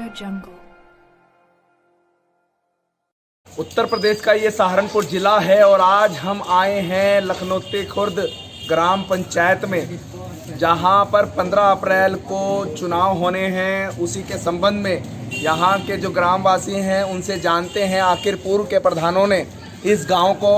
AudioJungle। Uttar Pradesh का ये सहारनपुर जिला है और आज हम आए हैं लखनौती खुर्द ग्राम पंचायत में, जहां पर 15 अप्रैल को चुनाव होने हैं। उसी के संबंध में यहां के जो ग्रामवासी हैं उनसे जानते हैं आखिर पूर्व के प्रधानों ने इस गांव को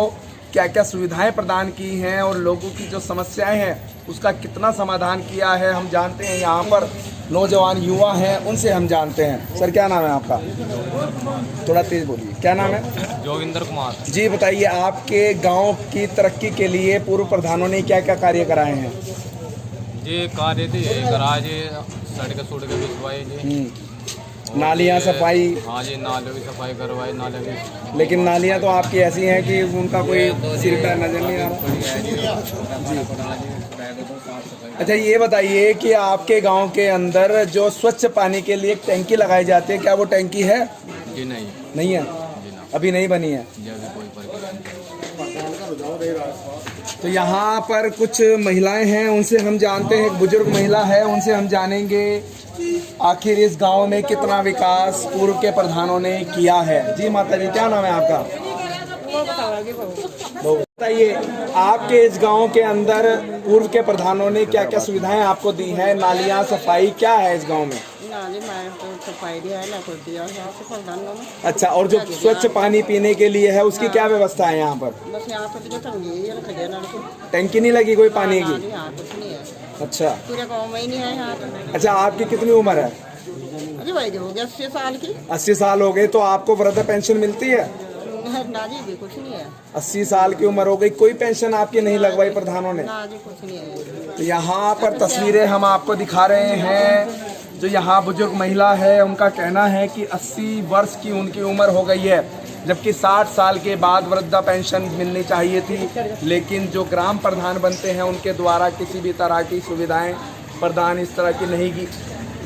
क्या क्या सुविधाएं प्रदान की हैं और लोगों की जो समस्याएं हैं उसका कितना समाधान किया है। हम जानते हैं यहाँ पर नौजवान युवा हैं, उनसे हम जानते हैं। सर क्या नाम है आपका? थोड़ा तेज बोलिए। क्या नाम है? जोगिंदर कुमार जी बताइए, आपके गांव की तरक्की के लिए पूर्व प्रधानों ने क्या क्या कार्य कराए हैं? जी कार्य थे गराज सड़क सुड़क बिछवाई जी, नालियाँ सफाई। हाँ जी नालियों की सफाई करवाई, नालियों की। लेकिन नालियाँ तो आपकी ऐसी हैं कि उनका कोई सिर पैर नजर नहीं आ रहा। अच्छा ये बताइए कि आपके गांव के अंदर जो स्वच्छ पानी के लिए एक टैंकी लगाई जाती है, क्या वो टैंकी है? जी नहीं है जी ना, अभी नहीं बनी है। जी अभी कोई प्रक्रिया तो यहाँ पर कुछ महिलाएं हैं, उनसे हम जानते हैं। एक बुजुर्ग महिला है, उनसे हम जानेंगे आखिर इस गांव में कितना विकास पूर्व के प्रधानों ने किया है। जी माता जी, क्या नाम है आपका? बताइए, आपके इस गांव के अंदर पूर्व के प्रधानों ने क्या क्या सुविधाएं आपको दी हैं? नालियां, सफाई क्या है इस गांव में? अच्छा, और जो स्वच्छ पानी पीने के लिए है उसकी क्या व्यवस्था है यहाँ पर? बस यहाँ पर टंकी नहीं लगी कोई पानी की? अच्छा, पूरे गाँव में ही नहीं है यहाँ पर। अच्छा आपकी कितनी उम्र है? अरे भाई हो गया 80 साल की। 80 साल हो गए, तो आपको वृद्ध पेंशन मिलती है? ना जी भी कुछ नहीं है। 80 साल की उम्र हो गई, कोई पेंशन आपकी नहीं लगवाई प्रधानों ने? ना जी कुछ नहीं है। तो यहाँ पर तस्वीरें हम आपको दिखा रहे हैं। जो यहाँ बुजुर्ग महिला है उनका कहना है कि 80 वर्ष की उनकी उम्र हो गई है, जबकि 60 साल के बाद वृद्धा पेंशन मिलनी चाहिए थी। लेकिन जो ग्राम प्रधान बनते हैं उनके द्वारा किसी भी तरह की सुविधाएं प्रदान इस तरह की नहीं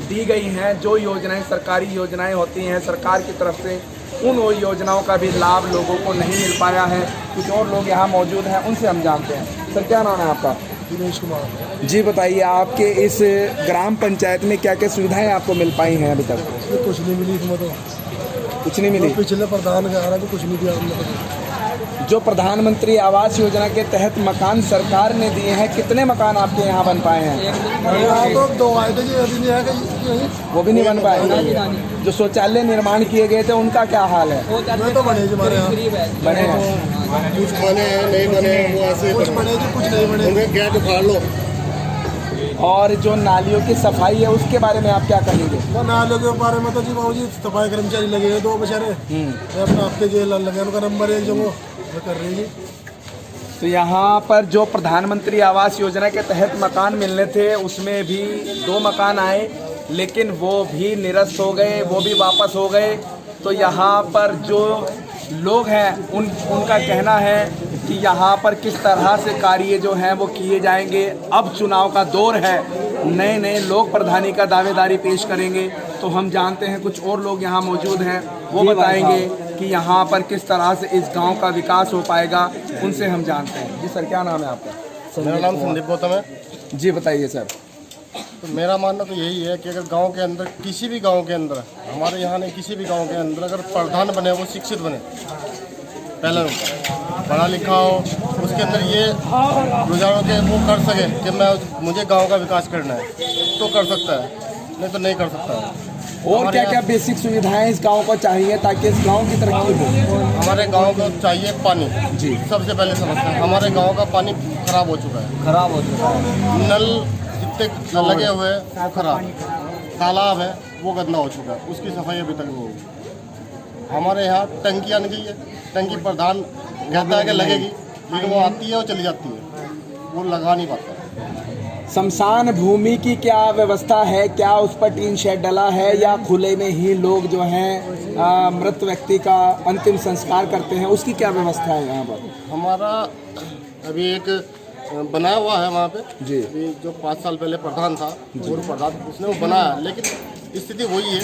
दी गई हैं। जो योजनाएं सरकारी योजनाएं होती हैं सरकार की तरफ से, उन योजनाओं का भी लाभ लोगों को नहीं मिल पाया है। कुछ और लोग यहाँ मौजूद हैं, उनसे हम जानते हैं। सर क्या नाम है आपका? दिनेश कुमार। जी बताइए, आपके इस ग्राम पंचायत में क्या क्या सुविधाएं आपको मिल पाई हैं अभी तक? कुछ नहीं मिली इसमें तो। कुछ नहीं मिली? पिछले प्रधान के आ रहा तो कुछ नहीं दिया हमने तो। जो प्रधानमंत्री आवास योजना के तहत मकान सरकार ने दिए हैं, कितने मकान आपके यहाँ बन पाए हैं? यहाँ तो 2 आए थे जी, अभी नहीं है कहीं। वो भी नहीं बन पाए। जो शौचालय निर्माण किए गए थे उनका क्या हाल है? वो तो बने जी हमारे यहाँ। बने हैं? कुछ बने हैं, नहीं बने हैं, वो ऐसे कुछ बने जी, कुछ नहीं बने। उनके गेट उखाड़ लो। और जो नालियों की सफाई है उसके बारे में आप क्या कहेंगे? वो नालियों के बारे में तो जी बाबू जी सफाई कर्मचारी लगे हैं 2 बेचारे। अपना हफ्ते के लगे, उनका नंबर 1 जो वो कर रही है। तो यहाँ पर जो प्रधानमंत्री आवास योजना के तहत मकान मिलने थे उसमें भी 2 मकान आए, लेकिन वो भी निरस्त हो गए, वो भी वापस हो गए। तो यहाँ पर जो लोग हैं उनका कहना है कि यहाँ पर किस तरह से कार्य जो हैं वो किए जाएंगे। अब चुनाव का दौर है, नए नए लोग प्रधानी का दावेदारी पेश करेंगे। तो हम जानते हैं कुछ और लोग यहाँ मौजूद हैं, वो बताएंगे कि यहाँ पर किस तरह से इस गांव का विकास हो पाएगा। उनसे हम जानते हैं। जी सर क्या नाम है आपका? मेरा नाम संदीप गौतम है। जी बताइए सर। तो मेरा मानना तो यही है कि अगर गांव के अंदर, किसी भी गांव के अंदर, हमारे यहाँ नहीं किसी भी गांव के अंदर अगर प्रधान बने वो शिक्षित बने, पहला पढ़ा लिखा हो, उसके अंदर ये रुझानों के वो कर सके कि मुझे गांव का विकास करना है तो कर सकता है, नहीं तो नहीं कर सकता है। और क्या क्या बेसिक सुविधाएं इस गांव को चाहिए ताकि इस गांव की तरक्की हो? हमारे गांव को चाहिए पानी। जी सबसे पहले समस्या, हमारे गांव का पानी खराब हो चुका है। नल जितने लगे हुए हैं वो खराब, तालाब है वो गंदा हो चुका है, उसकी सफाई अभी तक नहीं हुई। हमारे यहाँ टंकी आने गई है, टंकी प्रधान कहता है कि लगेगी, लेकिन वो आती है और चली जाती है, वो लगा नहीं पाता। शमशान भूमि की क्या व्यवस्था है? क्या उस पर टीन शेड डला है या खुले में ही लोग जो हैं मृत व्यक्ति का अंतिम संस्कार करते हैं, उसकी क्या व्यवस्था है यहाँ पर? हमारा अभी एक बनाया हुआ है वहाँ पे जी, जो 5 साल पहले प्रधान था, पूर्व प्रधान, उसने वो बनाया, लेकिन स्थिति वही है।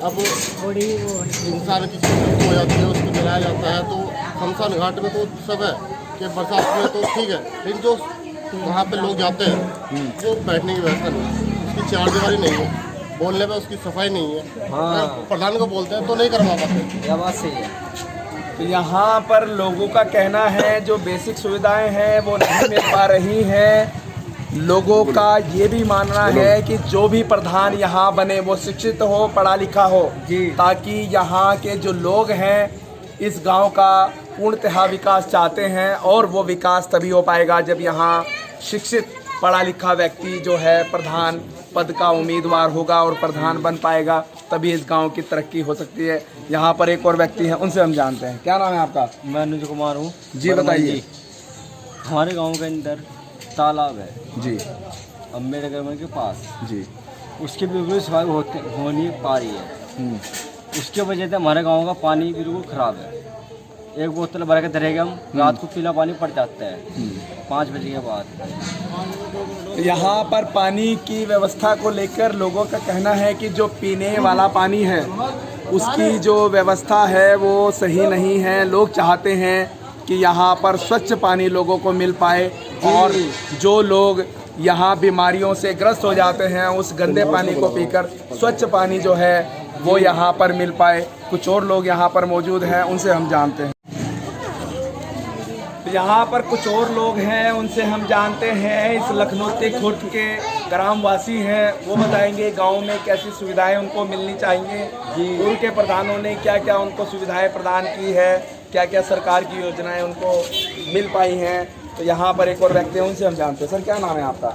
अब इंसान की मृत्यु हो जाती है, उसको जलाया जाता है, तो शमशान घाट में तो सब है कि बरसात में तो ठीक है, लेकिन जो वहाँ पे लोग जाते हैं वो बैठने की व्यवस्था नहीं है, उसकी चारदीवारी नहीं है, बोलने पे उसकी सफाई नहीं है। अगर प्रधान को बोलते हैं तो नहीं करवा पाते। यह बात सही है। तो यहाँ पर लोगों का कहना है जो बेसिक सुविधाएं हैं वो नहीं मिल पा रही हैं। लोगों का ये भी मानना है कि जो भी प्रधान यहाँ बने वो शिक्षित हो, पढ़ा लिखा हो, ताकि यहाँ के जो लोग हैं इस गांव का पूर्णतः विकास चाहते हैं, और वो विकास तभी हो पाएगा जब यहाँ शिक्षित पढ़ा लिखा व्यक्ति जो है प्रधान पद का उम्मीदवार होगा और प्रधान बन पाएगा, तभी इस गांव की तरक्की हो सकती है। यहाँ पर एक और व्यक्ति हैं, उनसे हम जानते हैं। क्या नाम है आपका? मैं अनुज कुमार हूँ। जी बताइए। हमारे गांव के अंदर तालाब है जी, अम्बेडकर के पास जी, उसकी बिल्कुल सफाई हो नहीं पा रही है। उसके वजह से हमारे गांव का पानी बिल्कुल ख़राब है। एक बोतल भर के धरेंगे हम, रात को पीला पानी पड़ जाता है 5 बजे के बाद। यहाँ पर पानी की व्यवस्था को लेकर लोगों का कहना है कि जो पीने वाला पानी है उसकी जो व्यवस्था है वो सही नहीं है। लोग चाहते हैं कि यहाँ पर स्वच्छ पानी लोगों को मिल पाए, और जो लोग यहाँ बीमारियों से ग्रस्त हो जाते हैं उस गंदे पानी को पीकर स्वच्छ पानी जो है वो यहाँ पर मिल पाए। कुछ और लोग यहाँ पर मौजूद हैं, उनसे हम जानते हैं। यहाँ पर कुछ और लोग हैं, उनसे हम जानते हैं। इस लखनौती खुर्द के ग्रामवासी हैं, वो बताएंगे गांव में कैसी सुविधाएं उनको मिलनी चाहिए, पूर्व के प्रधानों ने क्या क्या उनको सुविधाएं प्रदान की है, क्या क्या सरकार की योजनाएं उनको मिल पाई हैं। तो यहाँ पर एक और व्यक्ति हैं, उनसे हम जानते हैं। सर क्या नाम है आपका?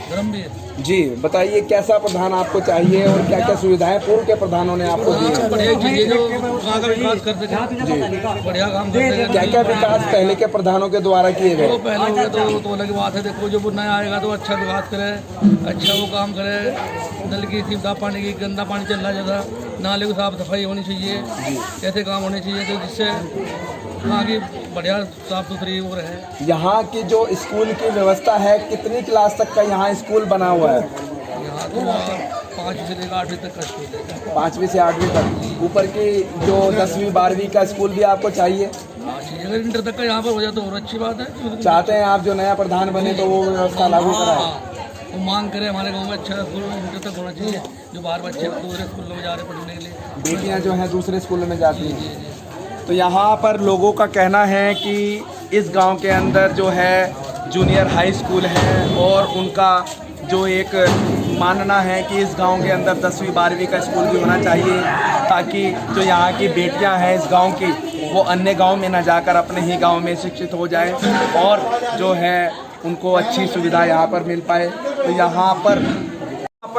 धर्मवीर जी बताइए, कैसा प्रधान आपको चाहिए और क्या क्या सुविधाएं पूर्व के प्रधानों ने आपको दी है? बढ़िया चाहिए जो गाँव का विकास कर सके, बढ़िया काम कर सके। क्या क्या विकास पहले के प्रधानों के द्वारा किए गए? तो पहले हो गया तो अलग बात है। देखो जो नया आएगा तो अच्छा विकास करे, अच्छा वो काम करे। नल की सुविधा, पानी की, गंदा पानी चल रहा है ज़्यादा, नाले की साफ सफाई होनी चाहिए, ऐसे काम होने चाहिए तो जिससे वहाँ की बढ़िया साफ सुथरी वो रहे। यहाँ की जो स्कूल की व्यवस्था है, कितनी क्लास तक का यहाँ स्कूल बना हुआ है? यहाँ तो 5वीं से लेकर 8वीं तक का स्कूल है। 5वीं से 8वीं तक। ऊपर की जो 10वीं 12वीं का स्कूल भी आपको चाहिए? अगर इंटर तक का यहाँ पर हो जाए तो और अच्छी बात है। चाहते हैं आप जो नया प्रधान बने तो वो व्यवस्था लागू कराए? वो मांग करे हमारे गांव में अच्छा स्कूल इंटर तक होना चाहिए, जो बाहर बच्चे दूसरे स्कूलों में जा रहे पढ़ने के लिए, बेटियाँ जो हैं दूसरे स्कूलों में जाती हैं। तो यहाँ पर लोगों का कहना है कि इस गांव के अंदर जो है जूनियर हाई स्कूल है, और उनका जो एक मानना है कि इस गांव के अंदर 10वीं 12वीं का स्कूल भी होना चाहिए, ताकि जो यहाँ की बेटियां हैं इस गांव की वो अन्य गांव में न जाकर अपने ही गांव में शिक्षित हो जाएं, और जो है उनको अच्छी सुविधा यहाँ पर मिल पाए। तो यहाँ पर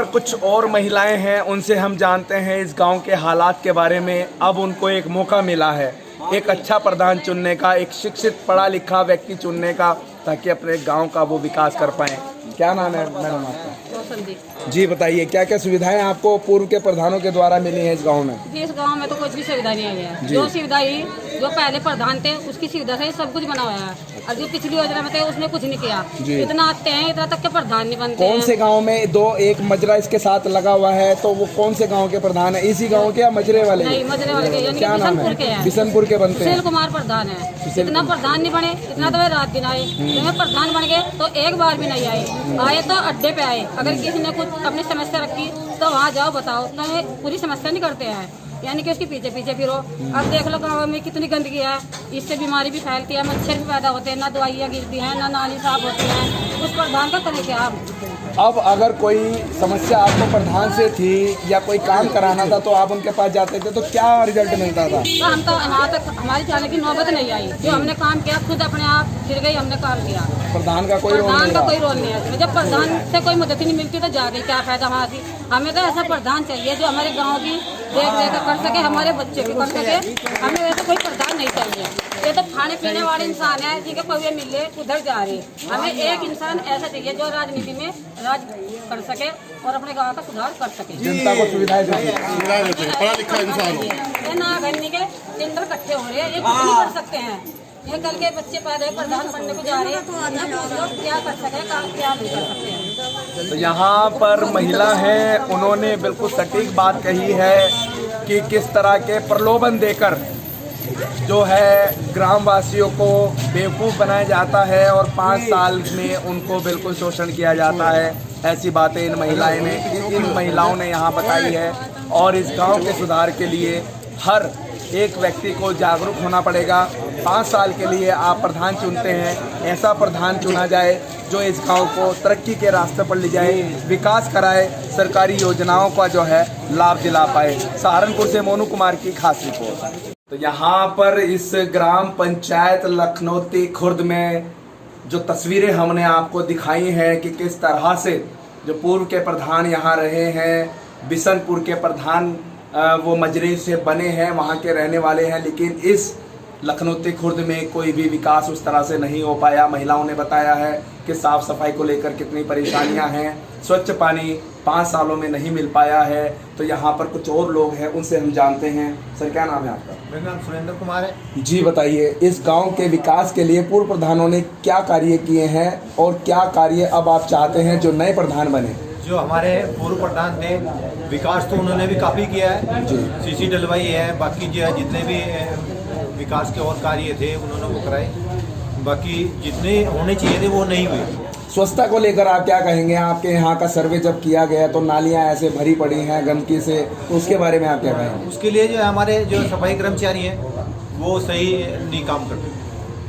कुछ और महिलाएं हैं, उनसे हम जानते हैं इस गांव के हालात के बारे में। अब उनको एक मौका मिला है एक अच्छा प्रधान चुनने का, एक शिक्षित पढ़ा लिखा व्यक्ति चुनने का, ताकि अपने गांव का वो विकास कर पाएं। क्या नाम है मैडम आपका? जी बताइए, क्या क्या सुविधाएं आपको पूर्व के प्रधानों के द्वारा मिली हैं इस गांव में? इस गांव में तो कुछ भी सुविधा नहीं आई है। जो सुविधा ही जो पहले प्रधान थे उसकी सुविधा से सब कुछ बना हुआ है, और जो पिछली योजना में थे उसने कुछ नहीं किया। इतना आते हैं, इतना तक के प्रधान नहीं बनते। कौन से गांव में एक मजरा इसके साथ लगा हुआ है, तो वो कौन से गांव के प्रधान है? इसी गांव के या मजरे वाले? नहीं, मजरे वाले के, यानी क्या नाम है? बिशनपुर के बनते हैं। सुशील कुमार प्रधान है। इतना प्रधान नहीं बने, इतना तो वे रात दिन आए। जब प्रधान बन गए तो एक बार भी नहीं आए तो अड्डे पे आए। अगर किसी ने कुछ अपनी समस्या रखी तो वहाँ जाओ बताओ, तो पूरी समस्या नहीं करते हैं, यानी कि उसके पीछे पीछे फिरो। अब देख लो गाँव में कितनी गंदगी है, इससे बीमारी भी फैलती है, मच्छर भी पैदा होते हैं, ना दवाइयाँ गिरती हैं, ना नाली साफ होती हैं। उस प्रधान का करें क्या? अब अगर कोई समस्या आपको प्रधान से थी या कोई काम कराना था तो आप उनके पास जाते थे, तो क्या रिजल्ट मिलता था? तो हम तो वहाँ तक हमारी जाने की नौबत नहीं आई। जो हमने काम किया खुद अपने आप फिर गई, हमने काम किया। प्रधान का कोई रोल प्रधान नहीं का रहा। कोई रोल नहीं है। जब प्रधान से कोई मदद नहीं मिलती तो जा गई, क्या फायदा वहाँ से? हमें तो ऐसा प्रधान चाहिए जो हमारे गाँव की देख रेख कर सके, हमारे बच्चे भी कर सके। हमें वैसे कोई प्रधान नहीं चाहिए। ये तो खाने पीने वाले इंसान है, जिनके कौवे मिले उधर जा रहे। हमें एक इंसान ऐसा चाहिए जो राजनीति में राज कर सके और अपने गांव का सुधार कर सके, जनता को सुविधाएं देते देते पढ़ा लिखा इंसान हो। ये ना घरनी के टेंडर इकट्ठे हो रहे हैं, ये कुछ नहीं कर सकते हैं। ये कल के बच्चे पैदा प्रधान बनने को जा रहे हैं, लोग क्या कर सके, काम क्या नहीं कर सकते हैं। तो यहाँ पर महिला है, उन्होंने बिल्कुल सटीक बात कही है कि किस तरह के प्रलोभन देकर जो है ग्रामवासियों को बेवकूफ़ बनाया जाता है और 5 साल में उनको बिल्कुल शोषण किया जाता है। ऐसी बातें इन महिलाओं ने यहाँ बताई है। और इस गांव के सुधार के लिए हर एक व्यक्ति को जागरूक होना पड़ेगा। 5 साल के लिए आप प्रधान चुनते हैं, ऐसा प्रधान चुना जाए जो इस गांव को तरक्की के रास्ते पर ले जाए, विकास कराए, सरकारी योजनाओं का जो है लाभ दिला पाए। सहारनपुर से मोनू कुमार की खास रिपोर्ट। तो यहाँ पर इस ग्राम पंचायत लखनौती खुर्द में जो तस्वीरें हमने आपको दिखाई हैं कि किस तरह से जो पूर्व के प्रधान यहाँ रहे हैं, बिशनपुर के प्रधान वो मजरे से बने हैं, वहाँ के रहने वाले हैं, लेकिन इस लखनौती खुर्द में कोई भी विकास उस तरह से नहीं हो पाया। महिलाओं ने बताया है कि साफ़ सफाई को लेकर कितनी परेशानियां हैं, स्वच्छ पानी 5 सालों में नहीं मिल पाया है। तो यहाँ पर कुछ और लोग हैं, उनसे हम जानते हैं। सर, क्या नाम है आपका? मेरा नाम सुरेंद्र कुमार है जी। बताइए, इस गांव के विकास के लिए पूर्व प्रधानों ने क्या कार्य किए हैं और क्या कार्य अब आप चाहते हैं जो नए प्रधान बने? जो हमारे पूर्व प्रधान थे, विकास तो उन्होंने भी काफ़ी किया है जी। सीसी डलवाई है, बाकी जो है जितने भी विकास के और कार्य थे उन्होंने वो कराए, बाकी जितने होने चाहिए थे वो नहीं हुए। स्वच्छता को लेकर आप क्या कहेंगे? आपके यहाँ का सर्वे जब किया गया तो नालियाँ ऐसे भरी पड़ी हैं गंदगी से, तो उसके बारे में आप क्या कहेंगे? उसके लिए जो है हमारे जो सफाई कर्मचारी हैं वो सही नहीं काम करते।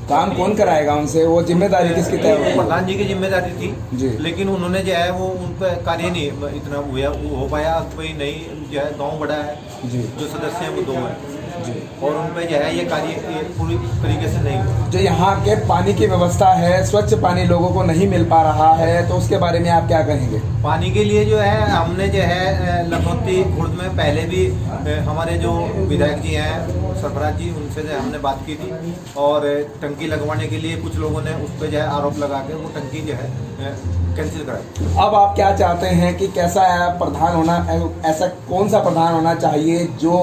काम कौन कराएगा उनसे? वो जिम्मेदारी किसकी तय होगी? प्रधान जी की जिम्मेदारी थी जी। लेकिन उन्होंने जो है वो उन पर कार्य नहीं इतना हो पाया। कोई नहीं जो है गाँव बड़ा है जी, जो सदस्य हैं वो 2 हैं जी, और उन पर जो है ये कार्य पूरी तरीके से नहीं हुआ। जो यहाँ के पानी की व्यवस्था है, स्वच्छ पानी लोगों को नहीं मिल पा रहा है, तो उसके बारे में आप क्या कहेंगे? पानी के लिए जो है हमने जो है लखनौती खुर्द में पहले भी हमारे जो विधायक जी हैं सरफराज जी, उनसे जो हमने बात की थी और टंकी लगवाने के लिए कुछ लोगों ने उस पर जो है आरोप लगा के वो टंकी जो है कैंसिल कराई। अब आप क्या चाहते हैं कि कैसा प्रधान होना, ऐसा कौन सा प्रधान होना चाहिए जो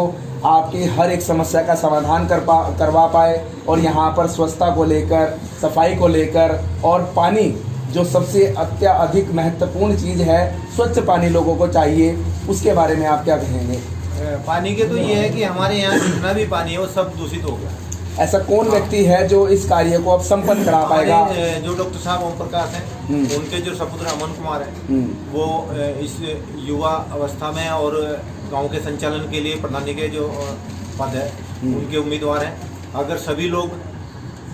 आपकी हर एक समस्या का समाधान करवा पाए और यहाँ पर स्वच्छता को लेकर, सफाई को लेकर और पानी जो सबसे अत्यधिक महत्वपूर्ण चीज़ है, स्वच्छ पानी लोगों को चाहिए, उसके बारे में आप क्या कहेंगे? पानी के तो ये है कि हमारे यहाँ जितना भी पानी है वो सब दूषित हो गया। ऐसा कौन व्यक्ति है जो इस कार्य को अब संपन्न करा पाएगा? जो डॉक्टर साहब ओम प्रकाश हैं, उनके जो सपुत्र अमन कुमार हैं, वो इस युवा अवस्था में और गांव के संचालन के लिए प्रधानी के जो पद है उनके उम्मीदवार हैं। अगर सभी लोग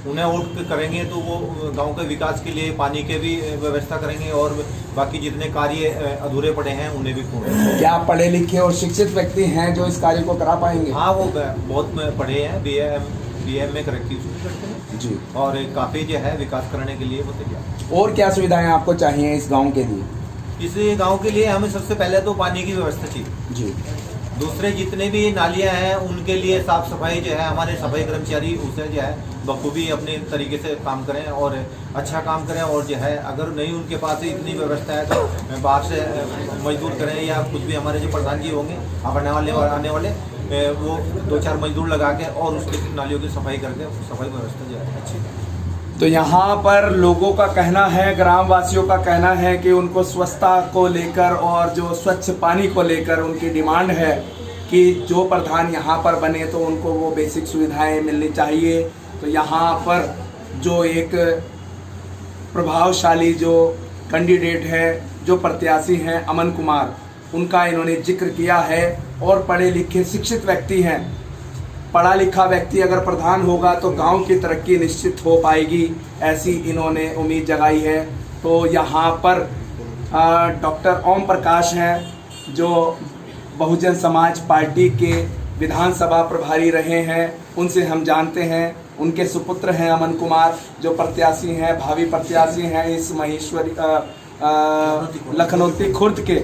उन्हें वोट करेंगे तो वो गांव के विकास के लिए पानी के भी व्यवस्था करेंगे और बाकी जितने कार्य अधूरे पड़े हैं उन्हें भी पूर्ण। क्या आप पढ़े लिखे और शिक्षित व्यक्ति हैं जो इस कार्य को करा पाएंगे? हाँ, वो बहुत पढ़े हैं, BA में करके करते हैं जी, और काफ़ी जो है विकास करने के लिए वो तैयार। और क्या सुविधाएं आपको चाहिए इस गाँव के लिए? इस गांव के लिए हमें सबसे पहले तो पानी की व्यवस्था चाहिए जी। दूसरे जितने भी नालियां हैं उनके लिए साफ सफाई जो है हमारे सफाई कर्मचारी उसे जो है बखूबी अपने तरीके से काम करें और अच्छा काम करें, और जो है अगर नहीं उनके पास इतनी व्यवस्था है तो बाहर से मजदूर करें या कुछ भी हमारे जो प्रधान जी होंगे अब आने वाले वो 2-4 मजदूर लगा के और उसकी नालियों की सफाई करके सफाई व्यवस्था जो है अच्छी। तो यहाँ पर लोगों का कहना है, ग्रामवासियों का कहना है कि उनको स्वच्छता को लेकर और जो स्वच्छ पानी को लेकर उनकी डिमांड है कि जो प्रधान यहाँ पर बने तो उनको वो बेसिक सुविधाएं मिलनी चाहिए। तो यहाँ पर जो एक प्रभावशाली जो कैंडिडेट है, जो प्रत्याशी हैं अमन कुमार, उनका इन्होंने जिक्र किया है और पढ़े लिखे शिक्षित व्यक्ति हैं। पढ़ा लिखा व्यक्ति अगर प्रधान होगा तो गांव की तरक्की निश्चित हो पाएगी, ऐसी इन्होंने उम्मीद जगाई है। तो यहाँ पर डॉक्टर ओम प्रकाश हैं जो बहुजन समाज पार्टी के विधानसभा प्रभारी रहे हैं, उनसे हम जानते हैं। उनके सुपुत्र हैं अमन कुमार जो प्रत्याशी हैं, भावी प्रत्याशी हैं इस महेश्वरी लखनौती खुर्द के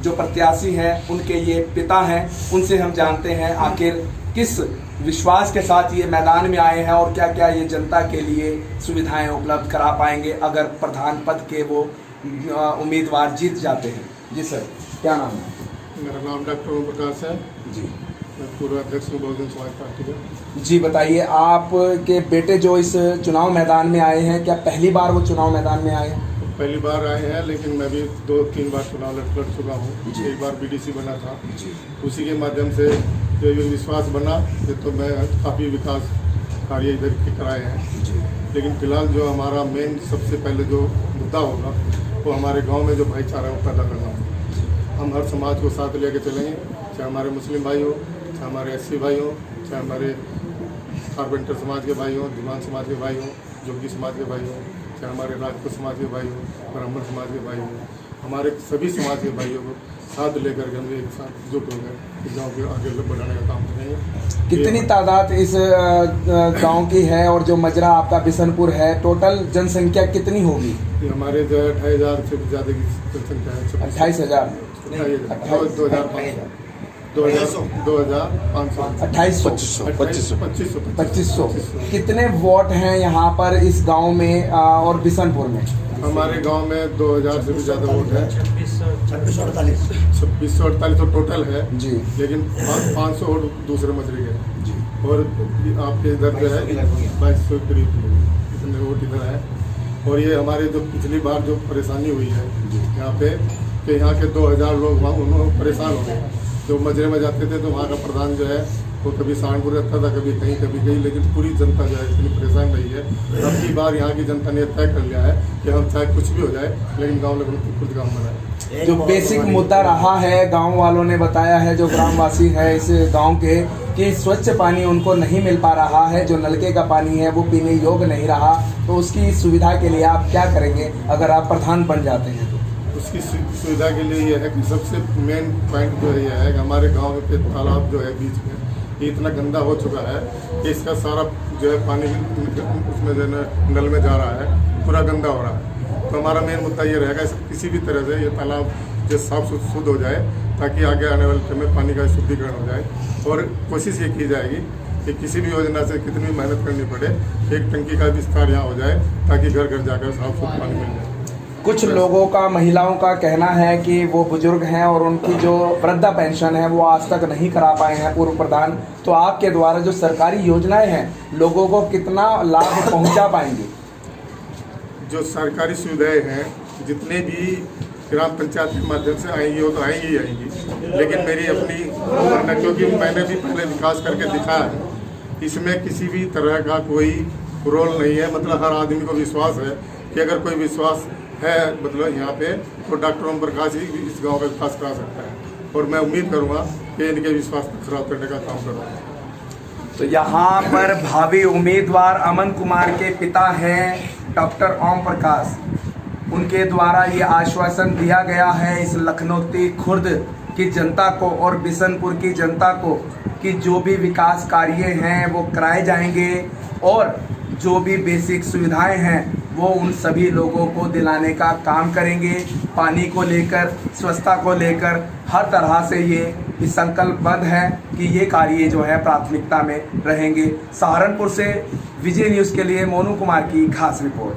जो प्रत्याशी हैं, उनके ये पिता हैं। उनसे हम जानते हैं आखिर किस विश्वास के साथ ये मैदान में आए हैं और क्या क्या ये जनता के लिए सुविधाएं उपलब्ध करा पाएंगे अगर प्रधान पद के वो उम्मीदवार जीत जाते हैं। जी सर, क्या नाम है? मेरा नाम डॉक्टर ओम प्रकाश है जी, मैं पूर्व अध्यक्ष हूँ बहुजन समाज पार्टी का। जी बताइए, आपके बेटे जो इस चुनाव मैदान में आए हैं, क्या पहली बार वो चुनाव मैदान में आए हैं? पहली बार आए हैं, लेकिन मैं भी 2-3 बार चुनाव लड़ चुका हूँ। एक बार BDC बना था जी। उसी के माध्यम से जो विश्वास बना तो मैं काफ़ी विकास कार्य इधर के कराए हैं जी। लेकिन फिलहाल जो हमारा मेन सबसे पहले जो मुद्दा होगा वो हमारे गांव में जो भाईचारा है वो पैदा करना होगा। हम हर समाज को साथ लेकर चलेंगे, चाहे हमारे मुस्लिम भाई हो, चाहे हमारे एससी भाई हो, चाहे हमारे कारपेंटर समाज के भाई हो, दीवान समाज के भाई हो, जोगी समाज के भाई हो, चाहे हमारे राजपूत समाज के भाई हो, ब्राह्मण समाज के भाई हो, हमारे सभी समाज के भाइयों को साथ लेकर के हम एक साथ जुट हो गए इस गाँव के आगे बढ़ाने का काम करेंगे। कितनी तादाद इस गांव की है और जो मजरा आपका बिशनपुर है, टोटल जनसंख्या कितनी होगी? हमारे जो है 28,000 से भी ज़्यादा की जनसंख्या है। 28,000 2500। कितने वोट हैं यहाँ पर इस गांव में और बिशनपुर में? हमारे गांव में 2000 से भी ज़्यादा वोट है। 2648 तो टोटल है जी, लेकिन 500 वोट दूसरे मजरे के हैं जी। और आपके इधर जो है 2200 करीब इतने वोट इधर है। और ये हमारे जो पिछली बार जो परेशानी हुई है यहाँ पे कि यहाँ के 2000 लोग वहाँ उन्होंने परेशान हो गए। जो मजरे में जाते थे तो वहाँ का प्रधान जो है वो कभी सहारनपुर रहता था, कभी कहीं, लेकिन पूरी जनता जो है इतनी परेशान रही है। अब की बार यहाँ की जनता ने तय कर लिया है कि हम चाहे कुछ भी हो जाए लेकिन गाँव लोगों को खुद काम बनाए। जो बेसिक मुद्दा रहा है, गांव वालों ने बताया है, जो ग्रामवासी है इस गांव के, कि स्वच्छ पानी उनको नहीं मिल पा रहा है, जो नलके का पानी है वो पीने योग्य नहीं रहा। तो उसकी सुविधा के लिए आप क्या करेंगे अगर आप प्रधान बन जाते हैं? तो उसकी सुविधा के लिए ये है कि सबसे मेन पॉइंट जो है यह है कि हमारे गाँव के तालाब जो है बीच में ये इतना गंदा हो चुका है कि इसका सारा जो है पानी उसमें जो है नल में जा रहा है, पूरा गंदा हो रहा है। तो हमारा मेन मुद्दा ये रहेगा किसी भी तरह से ये तालाब जो साफ शुद्ध हो जाए ताकि आगे आने वाले समय में पानी का शुद्धिकरण हो जाए। और कोशिश ये की जाएगी कि किसी भी योजना से कितनी भी मेहनत करनी पड़े, एक टंकी का विस्तार यहाँ हो जाए ताकि घर घर जाकर साफ शुद्ध पानी मिल जाए। कुछ लोगों का, महिलाओं का कहना है कि वो बुजुर्ग हैं और उनकी जो वृद्धा पेंशन है वो आज तक नहीं करा पाए हैं पूर्व प्रधान। तो आपके द्वारा जो सरकारी योजनाएं हैं लोगों को कितना लाभ पहुंचा पाएंगे? जो सरकारी सुविधाएं हैं जितने भी ग्राम पंचायत के माध्यम से आएंगी वो तो आएंगी ही आएंगी, लेकिन मेरी अपनी मानना, क्योंकि मैंने भी पहले विकास करके दिखाया है, इसमें किसी भी तरह का कोई रोल नहीं है। मतलब हर आदमी को विश्वास है कि अगर कोई विश्वास है मतलब यहाँ पे तो डॉक्टर ओम प्रकाश ही इस गांव का विकास करा सकता है। और मैं उम्मीद करूँगा कि इनके विश्वास को खराब करने का काम करूँगा। तो यहाँ पर भावी उम्मीदवार अमन कुमार के पिता हैं डॉक्टर ओम प्रकाश। उनके द्वारा ये आश्वासन दिया गया है इस लखनौती खुर्द की जनता को और बिशनपुर की जनता को कि जो भी विकास कार्य हैं वो कराए जाएंगे और जो भी बेसिक सुविधाएं हैं वो उन सभी लोगों को दिलाने का काम करेंगे। पानी को लेकर, स्वच्छता को लेकर हर तरह से ये संकल्पबद्ध है कि ये कार्य जो है प्राथमिकता में रहेंगे। सहारनपुर से विजय न्यूज़ के लिए मोनू कुमार की खास रिपोर्ट।